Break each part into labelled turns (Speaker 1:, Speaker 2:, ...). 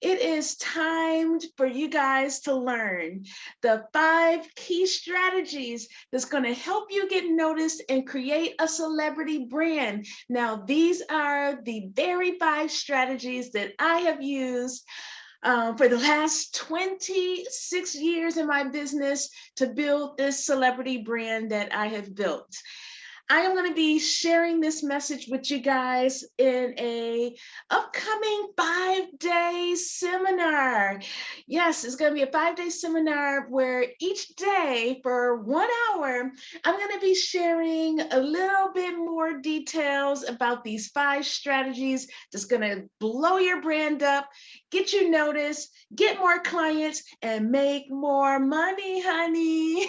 Speaker 1: It is time for you guys to learn the 5 key strategies that's going to help you get noticed and create a celebrity brand. Now, these are the very 5 strategies that I have used for the last 26 years in my business to build this celebrity brand that I have built. I am going to be sharing this message with you guys in a upcoming 5-day seminar. Yes, it's going to be a 5-day seminar where each day for 1 hour, I'm going to be sharing a little bit more details about these 5 strategies that's going to blow your brand up, get you noticed, get more clients, and make more money, honey.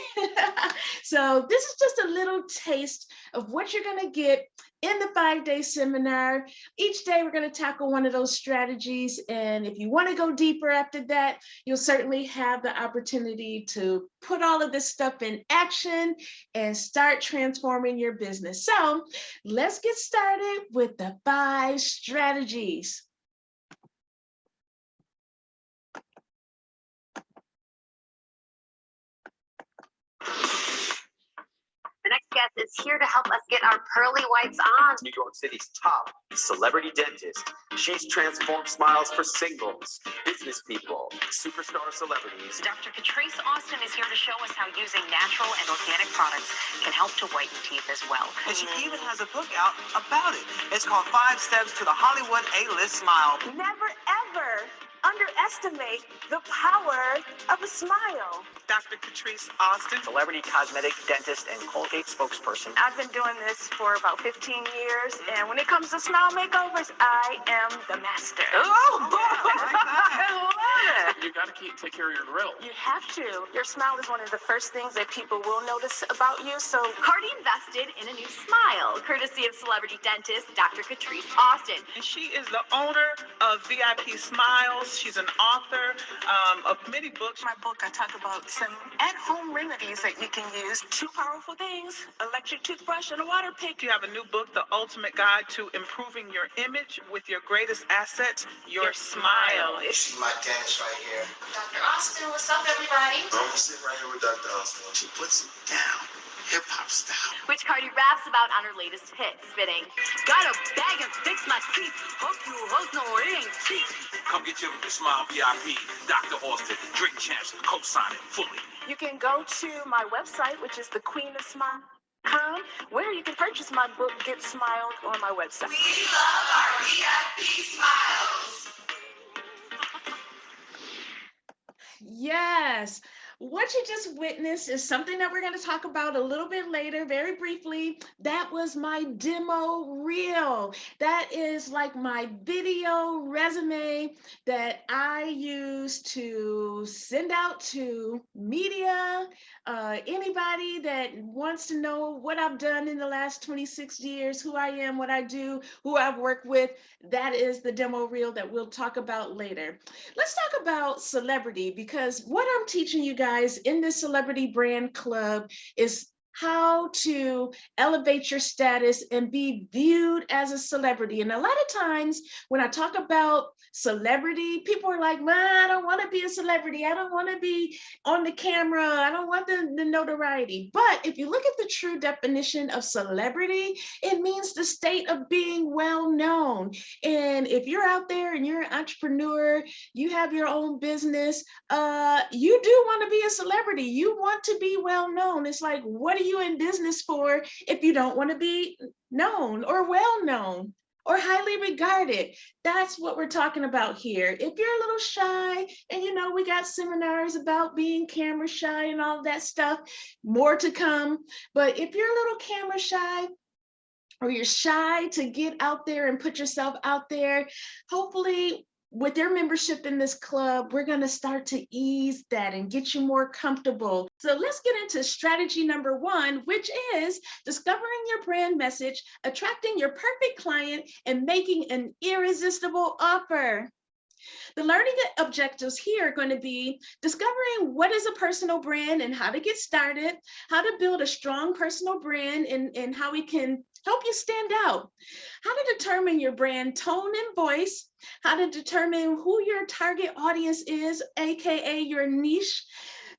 Speaker 1: So this is just a little taste of what you're going to get in the 5-day seminar. Each day we're going to tackle one of those strategies, and if you want to go deeper after that, you'll certainly have the opportunity to put all of this stuff in action and start transforming your business. So let's get started with the 5 strategies.
Speaker 2: The next guest is here to help us get our pearly whites on.
Speaker 3: New York City's top celebrity dentist. She's transformed smiles for singles, business people, superstar celebrities.
Speaker 2: Dr. Catrise Austin is here to show us how using natural and organic products can help to whiten teeth as well.
Speaker 4: And she even has a book out about it. It's called 5 Steps to the Hollywood A-List Smile.
Speaker 5: Never ever underestimate the power of a smile.
Speaker 4: Dr. Catrise Austin,
Speaker 6: celebrity cosmetic dentist and Colgate spokesperson.
Speaker 5: I've been doing this for about 15 years, and when it comes to smile makeovers, I am the master.
Speaker 4: Oh, I love it.
Speaker 7: You gotta take care of your grill.
Speaker 5: You have to. Your smile is one of the first things that people will notice about you, so
Speaker 2: Cardi invested in a new smile, courtesy of celebrity dentist Dr. Catrise Austin.
Speaker 4: And she is the owner of VIP Smiles. She's an author of many books.
Speaker 5: my book, I talk about some at-home remedies that you can use. 2 powerful things: electric toothbrush and a water pick.
Speaker 4: You have a new book, The Ultimate Guide to Improving Your Image with Your Greatest Asset, Your Smile.
Speaker 8: This is my dentist right here.
Speaker 2: Dr. Austin, what's up, everybody?
Speaker 8: I'm gonna sit right here with Dr. Austin. She puts it down, hip-hop style.
Speaker 2: Which Cardi raps about on her latest hit, spitting, got a bag and fix my teeth. Hope you hoes know it ain't cheap.
Speaker 7: Come get your Smile VIP, Dr. Austin, drink champs, co-sign it fully.
Speaker 5: You can go to my website, which is thequeenofsmile.com, where you can purchase my book, Get Smiled, on my website.
Speaker 8: We love our VIP smiles.
Speaker 1: Yes. What you just witnessed is something that we're going to talk about a little bit later, very briefly. That was my demo reel. That is like my video resume that I use to send out to media, anybody that wants to know what I've done in the last 26 years, who I am, what I do, who I've worked with. That is the demo reel that we'll talk about later. Let's talk about celebrity, because what I'm teaching you guys in this celebrity brand club is how to elevate your status and be viewed as a celebrity. And a lot of times when I talk about celebrity, people are like, man, I don't want to be a celebrity. I don't want to be on the camera. I don't want the notoriety. But if you look at the true definition of celebrity, it means the state of being well known. And if you're out there and you're an entrepreneur, you have your own business, you do want to be a celebrity. You want to be well known. It's like, what are you in business for if you don't want to be known or well known or highly regarded? That's what we're talking about here. If you're a little shy, and you know, we got seminars about being camera shy and all that stuff, more to come. But if you're a little camera shy, or you're shy to get out there and put yourself out there, hopefully with your membership in this club, we're going to start to ease that and get you more comfortable. So let's get into strategy number 1, which is discovering your brand message, attracting your perfect client, and making an irresistible offer. The learning objectives here are going to be discovering what is a personal brand and how to get started, how to build a strong personal brand, and how we can help you stand out. How to determine your brand tone and voice, how to determine who your target audience is, AKA your niche,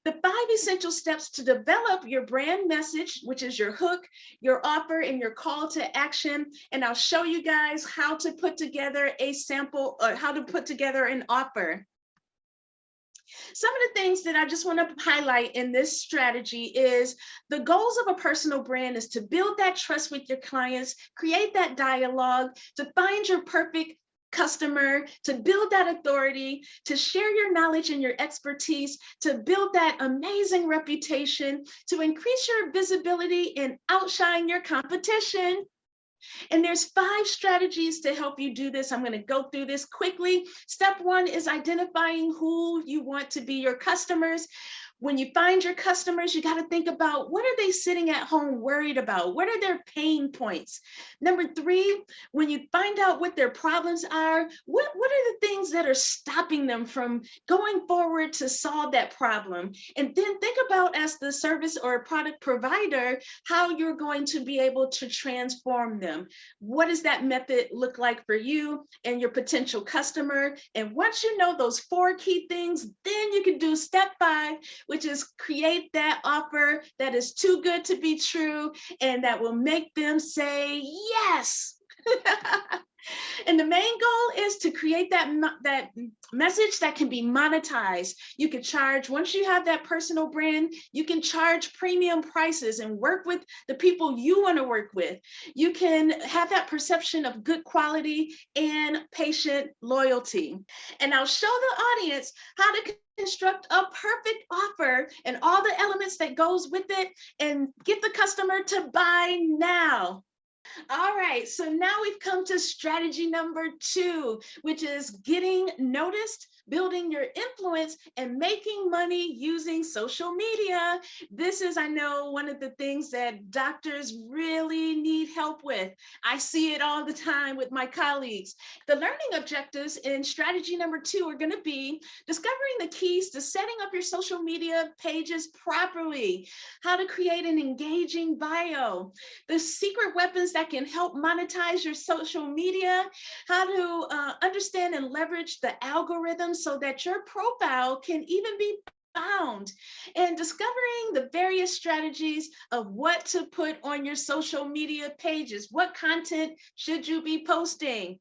Speaker 1: the 5 essential steps to develop your brand message, which is your hook, your offer, and your call to action. And I'll show you guys how to put together a sample, or how to put together an offer. Some of the things that I just want to highlight in this strategy is the goals of a personal brand is to build that trust with your clients, create that dialogue, to find your perfect customer, to build that authority, to share your knowledge and your expertise, to build that amazing reputation, to increase your visibility and outshine your competition. And there's 5 strategies to help you do this. I'm going to go through this quickly. Step 1 is identifying who you want to be your customers. When you find your customers, you got to think about, what are they sitting at home worried about? What are their pain points? Number 3, when you find out what their problems are, what are the things that are stopping them from going forward to solve that problem? And then think about, as the service or product provider, how you're going to be able to transform them. What does that method look like for you and your potential customer? And once you know those 4 key things, then you can do step 5, which is create that offer that is too good to be true and that will make them say yes. And the main goal is to create that message that can be monetized. You can charge, once you have that personal brand, you can charge premium prices and work with the people you want to work with. You can have that perception of good quality and patient loyalty. And I'll show the audience how to construct a perfect offer and all the elements that goes with it and get the customer to buy now. All right, so now we've come to strategy number 2, which is getting noticed, building your influence, and making money using social media. This is, I know, one of the things that doctors really need help with. I see it all the time with my colleagues. The learning objectives in strategy number 2 are going to be discovering the keys to setting up your social media pages properly, how to create an engaging bio, the secret weapons that can help monetize your social media, how to understand and leverage the algorithm so that your profile can even be found, and discovering the various strategies of what to put on your social media pages. What content should you be posting?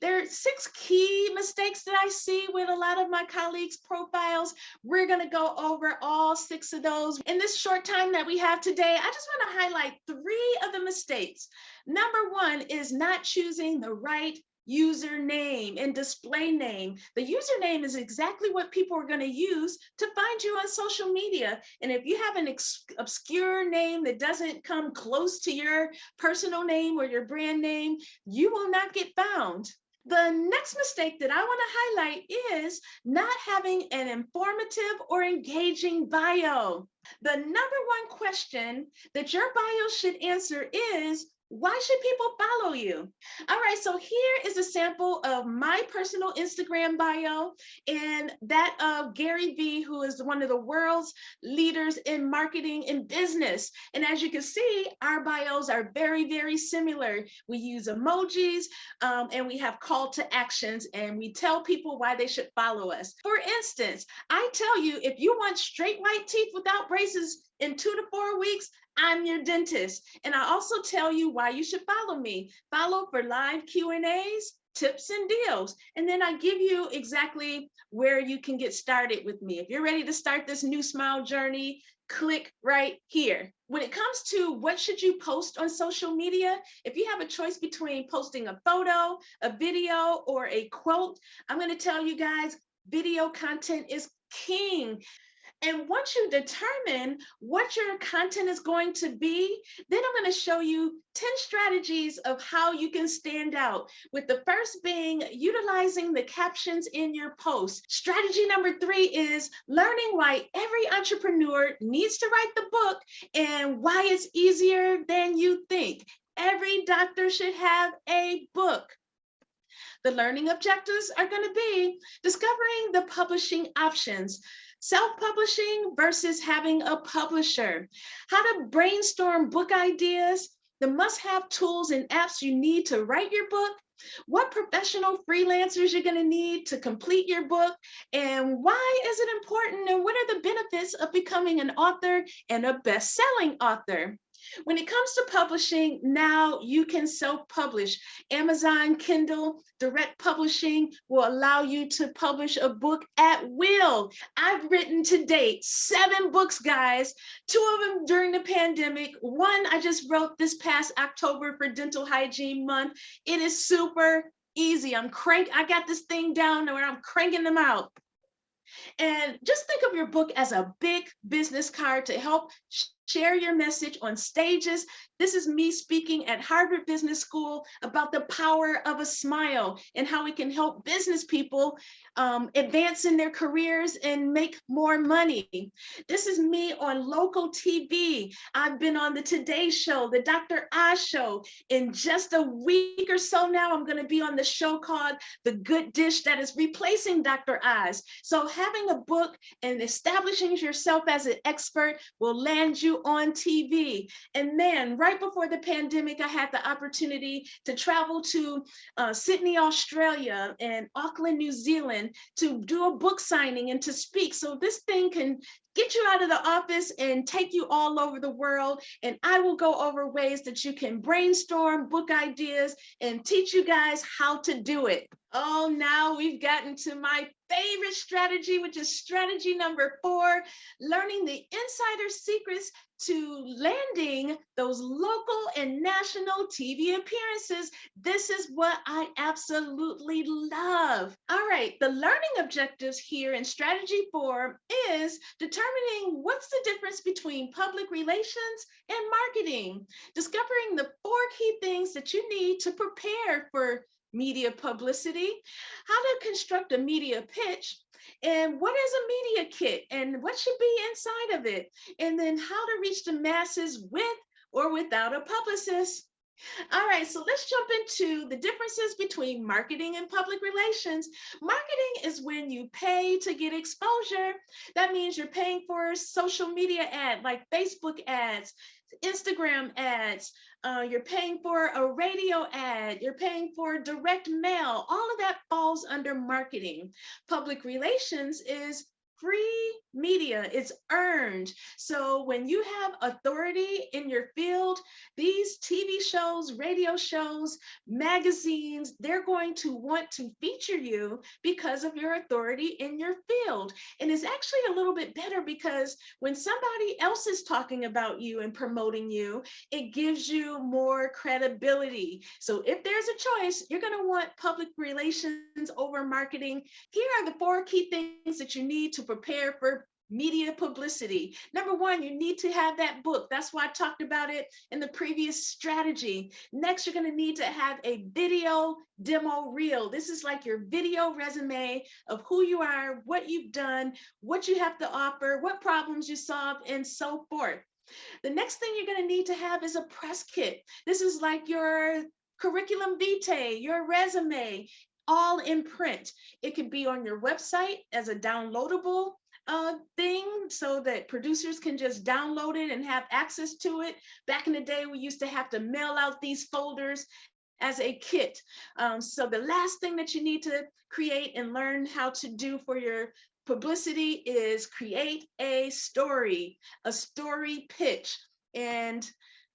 Speaker 1: There are 6 key mistakes that I see with a lot of my colleagues' profiles. We're going to go over all 6 of those. In this short time that we have today, I just want to highlight 3 of the mistakes. Number 1 is not choosing the right username and display name. The username is exactly what people are going to use to find you on social media. And if you have an obscure name that doesn't come close to your personal name or your brand name, you will not get found. The next mistake that I want to highlight is not having an informative or engaging bio. The number 1 question that your bio should answer is, why should people follow you? All right, so here is a sample of my personal Instagram bio and that of Gary Vee, who is one of the world's leaders in marketing and business. And as you can see, our bios are very, very similar. We use emojis and we have call to actions, and we tell people why they should follow us. For instance, I tell you, if you want straight white teeth without braces in 2 to 4 weeks, I'm your dentist. And I also tell you why you should follow me. Follow for live Q&As, tips and deals. And then I give you exactly where you can get started with me. If you're ready to start this new smile journey, click right here. When it comes to what should you post on social media, if you have a choice between posting a photo, a video, or a quote, I'm going to tell you guys, video content is king. And once you determine what your content is going to be, then I'm going to show you 10 strategies of how you can stand out, with the first being utilizing the captions in your post. Strategy number 3 is learning why every entrepreneur needs to write the book and why it's easier than you think. Every doctor should have a book. The learning objectives are going to be discovering the publishing options, self-publishing versus having a publisher, how to brainstorm book ideas, the must-have tools and apps you need to write your book, what professional freelancers you're going to need to complete your book, and why is it important, and what are the benefits of becoming an author and a best-selling author. When it comes to publishing, now you can self-publish. Amazon Kindle Direct Publishing will allow you to publish a book at will. I've written to date 7 books, guys, 2 of them during the pandemic. One I just wrote this past October for Dental Hygiene Month. It is super easy. I got this thing down where I'm cranking them out. And just think of your book as a big business card to help share your message on stages. This is me speaking at Harvard Business School about the power of a smile and how we can help business people advance in their careers and make more money. This is me on local TV. I've been on the Today Show, the Dr. Oz Show. In just a week or so now, I'm going to be on the show called The Good Dish that is replacing Dr. Oz. So having a book and establishing yourself as an expert will land you on TV. And man, right before the pandemic, I had the opportunity to travel to Sydney, Australia and Auckland, New Zealand to do a book signing and to speak. So this thing can get you out of the office and take you all over the world. And I will go over ways that you can brainstorm book ideas and teach you guys how to do it. Oh, now we've gotten to my favorite strategy, which is strategy number 4, learning the insider secrets to landing those local and national TV appearances. This is what I absolutely love. All right, the learning objectives here in strategy 4 is determining what's the difference between public relations and marketing, discovering the 4 key things that you need to prepare for media publicity, how to construct a media pitch, and what is a media kit and what should be inside of it, and then how to reach the masses with or without a publicist. All right, so let's jump into the differences between marketing and public relations. Marketing is when you pay to get exposure. That means you're paying for a social media ad like Facebook ads, Instagram ads, you're paying for a radio ad, you're paying for direct mail. All of that falls under marketing. Public relations is free media, it's earned. So when you have authority in your field, these TV shows, radio shows, magazines, they're going to want to feature you because of your authority in your field. And it's actually a little bit better because when somebody else is talking about you and promoting you, it gives you more credibility. So if there's a choice, you're going to want public relations over marketing. Here are the 4 key things that you need to prepare for media publicity. Number 1, you need to have that book. That's why I talked about it in the previous strategy. Next, you're going to need to have a video demo reel. This is like your video resume of who you are, what you've done, what you have to offer, what problems you solve, and so forth. The next thing you're going to need to have is a press kit. This is like your curriculum vitae, your resume, all in print. It could be on your website as a downloadable thing so that producers can just download it and have access to it. Back in the day, we used to have to mail out these folders as a kit. So the last thing that you need to create and learn how to do for your publicity is create a story pitch. And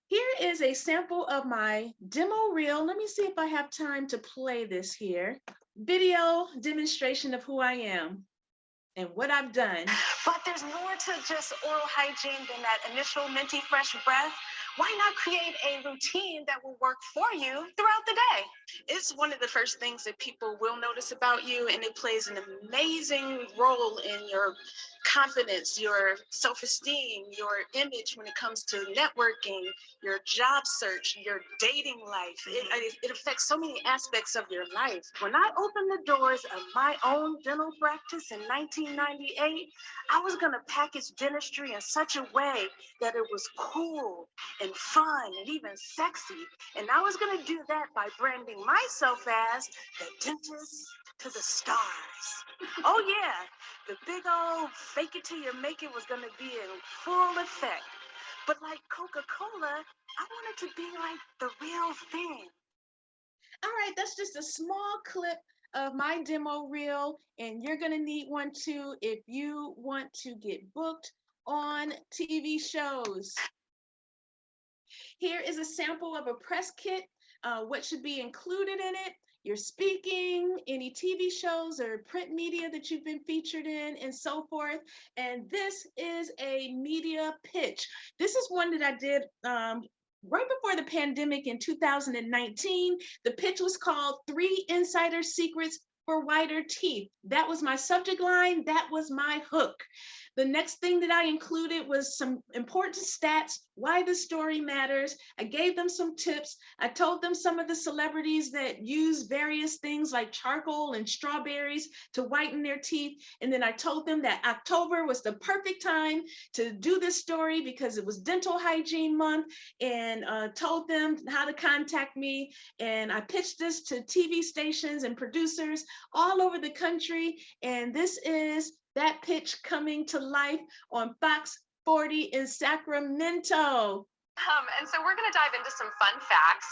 Speaker 1: here is a sample of my demo reel. Let me see if I have time to play this here. Video demonstration of who I am and what I've done.
Speaker 5: But there's more to just oral hygiene than that initial minty fresh breath. Why not create a routine that will work for you throughout the day?
Speaker 9: It's one of the first things that people will notice about you, and it plays an amazing role in your confidence, your self-esteem, your image when it comes to networking, your job search, your dating life. It affects so many aspects of your life.
Speaker 5: When I opened the doors of my own dental practice in 1998, I was going to package dentistry in such a way that it was cool and fun and even sexy. And I was going to do that by branding myself as the dentist to the stars. Oh yeah, the big old fake it till you make it was going to be in full effect. But like Coca-Cola, I want it to be like the real thing.
Speaker 1: All right, that's just a small clip of my demo reel, and you're going to need one too if you want to get booked on TV shows. Here is a sample of a press kit, what should be included in it, your speaking, any TV shows or print media that you've been featured in, and so forth. And this is a media pitch. This is one that I did right before the pandemic in 2019. The pitch was called 3 Insider Secrets for Whiter Teeth. That was my subject line. That was my hook. The next thing that I included was some important stats, why the story matters. I gave them some tips. I told them some of the celebrities that use various things like charcoal and strawberries to whiten their teeth. And then I told them that October was the perfect time to do this story because it was Dental Hygiene Month, and told them how to contact me. And I pitched this to TV stations and producers all over the country. And this is that pitch coming to life on Fox 40 in Sacramento.
Speaker 2: And so we're going to dive into some fun facts.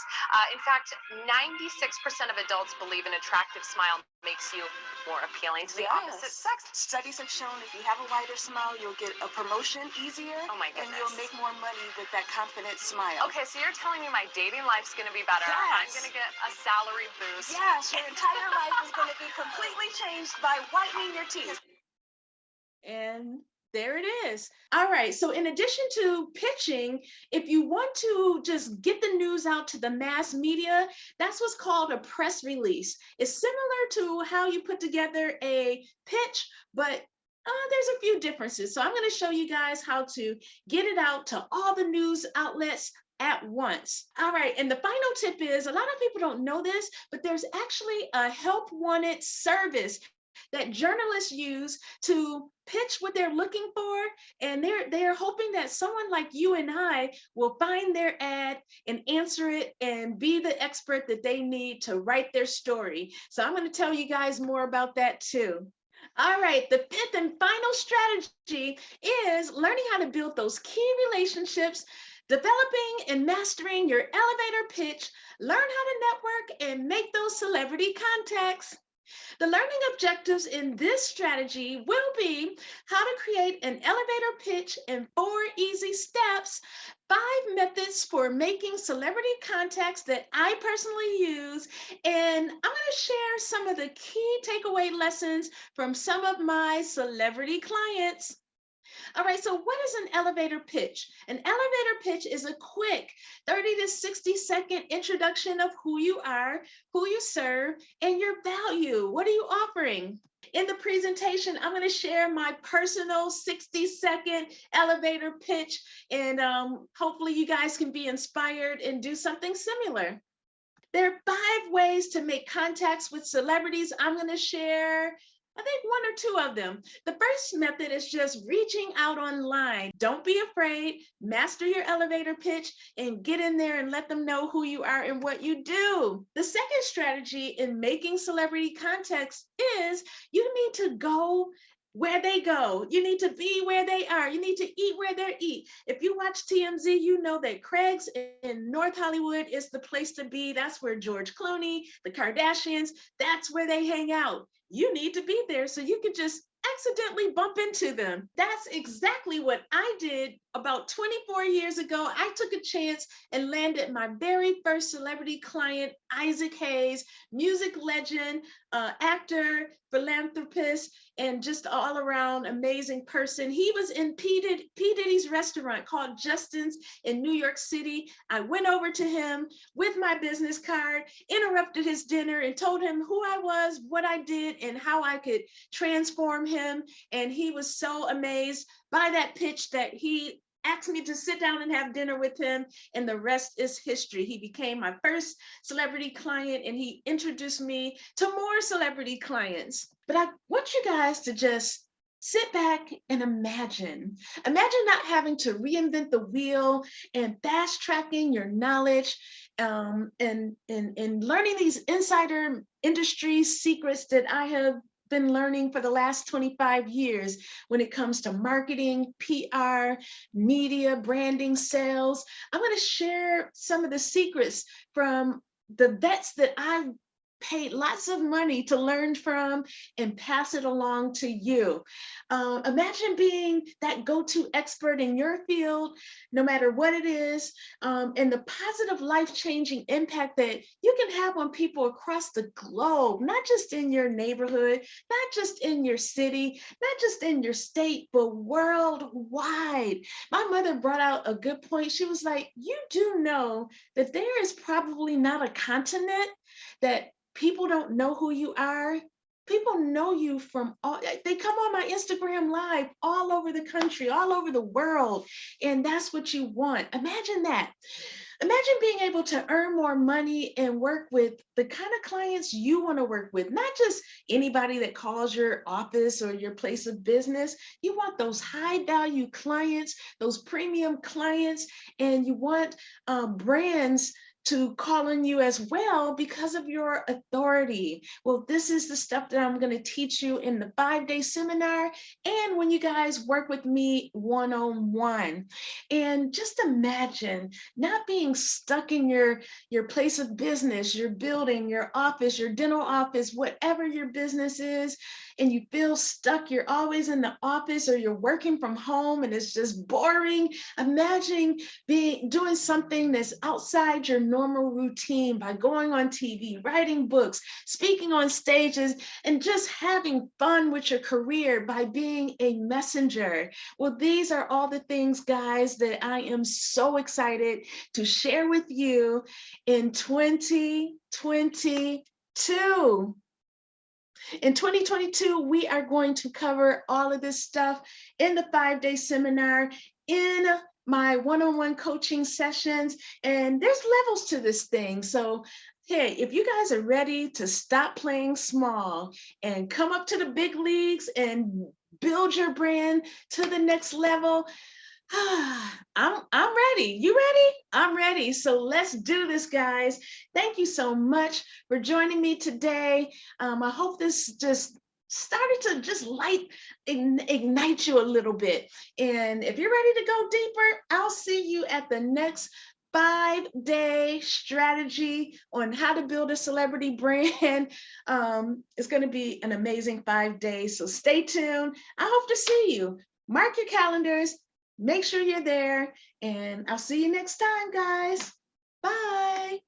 Speaker 2: In fact, 96% of adults believe an attractive smile makes you more appealing to the opposite sex.
Speaker 5: Studies have shown if you have a wider smile, you'll get a promotion easier.
Speaker 2: Oh my goodness.
Speaker 5: And you'll make more money with that confident smile.
Speaker 2: Okay, so you're telling me my dating life's going to be better.
Speaker 5: Yes.
Speaker 2: I'm going to get a salary boost.
Speaker 5: Yes, your entire life is going to be completely changed by whitening your teeth.
Speaker 1: And there it is. All right. So in addition to pitching, if you want to just get the news out to the mass media, that's what's called a press release. It's similar to how you put together a pitch, but there's a few differences. So I'm going to show you guys how to get it out to all the news outlets at once. All right, and the final tip is, a lot of people don't know this, but there's actually a help wanted service that journalists use to pitch what they're looking for, and they're hoping that someone like you and I will find their ad and answer it and be the expert that they need to write their story. So I'm going to tell you guys more about that too. All right, the 5th and final strategy is learning how to build those key relationships, developing and mastering your elevator pitch, learn how to network and make those celebrity contacts. The learning objectives in this strategy will be how to create an elevator pitch in 4 easy steps, 5 methods for making celebrity contacts that I personally use, and I'm going to share some of the key takeaway lessons from some of my celebrity clients. All right, so what is an elevator pitch? An elevator pitch is a quick 30 to 60 second introduction of who you are, who you serve, and your value. What are you offering? In the presentation, I'm going to share my personal 60-second elevator pitch, and hopefully you guys can be inspired and do something similar. There are 5 ways to make contacts with celebrities. I'm going to share I think 1 or 2 of them. The first method is just reaching out online. Don't be afraid, master your elevator pitch and get in there and let them know who you are and what you do. The second strategy in making celebrity contacts is you need to go where they go. You need to be where they are. You need to eat where they eat. If you watch TMZ, you know that Craig's in North Hollywood is the place to be. That's where George Clooney, the Kardashians, that's where they hang out. You need to be there so you can just accidentally bump into them. That's exactly what I did about 24 years ago. I took a chance and landed my very first celebrity client, Isaac Hayes, music legend, actor, philanthropist, and just all around amazing person. He was in P. Diddy's restaurant called Justin's in New York City. I went over to him with my business card, interrupted his dinner, and told him who I was, what I did, and how I could transform him. And he was so amazed by that pitch that he asked me to sit down and have dinner with him, and the rest is history. He became my first celebrity client, and he introduced me to more celebrity clients. But I want you guys to just sit back and imagine not having to reinvent the wheel and fast tracking your knowledge and learning these insider industry secrets that I have been learning for the last 25 years when it comes to marketing, PR, media, branding, sales. I'm going to share some of the secrets from the vets that I've paid lots of money to learn from and pass it along to you. Imagine being that go-to expert in your field, no matter what it is, and the positive life-changing impact that you can have on people across the globe, not just in your neighborhood, not just in your city, not just in your state, but worldwide. My mother brought out a good point. She was like, you do know that there is probably not a continent that people don't know who you are. People know you from all, they come on my Instagram live all over the country, all over the world. And that's what you want. Imagine that. Imagine being able to earn more money and work with the kind of clients you want to work with, not just anybody that calls your office or your place of business. You want those high value clients, those premium clients, and you want brands to call on you as well because of your authority. Well, this is the stuff that I'm going to teach you in the 5-day seminar and when you guys work with me one-on-one. And just imagine not being stuck in your place of business, your building, your office, your dental office, whatever your business is, and you feel stuck. You're always in the office or you're working from home and it's just boring. Imagine doing something that's outside your normal routine by going on TV, writing books, speaking on stages, and just having fun with your career by being a messenger. Well, these are all the things, guys, that I am so excited to share with you in 2022. In 2022, we are going to cover all of this stuff in the 5-day seminar, in my one-on-one coaching sessions, and there's levels to this thing. So, hey, if you guys are ready to stop playing small and come up to the big leagues and build your brand to the next level, I'm ready. You ready? I'm ready. So let's do this, guys. Thank you so much for joining me today. I hope this just started to just ignite you a little bit. And if you're ready to go deeper, I'll see you at the next 5-day strategy on how to build a celebrity brand. It's going to be an amazing 5 days. So stay tuned. I hope to see you. Mark your calendars. Make sure you're there, and I'll see you next time, guys. Bye.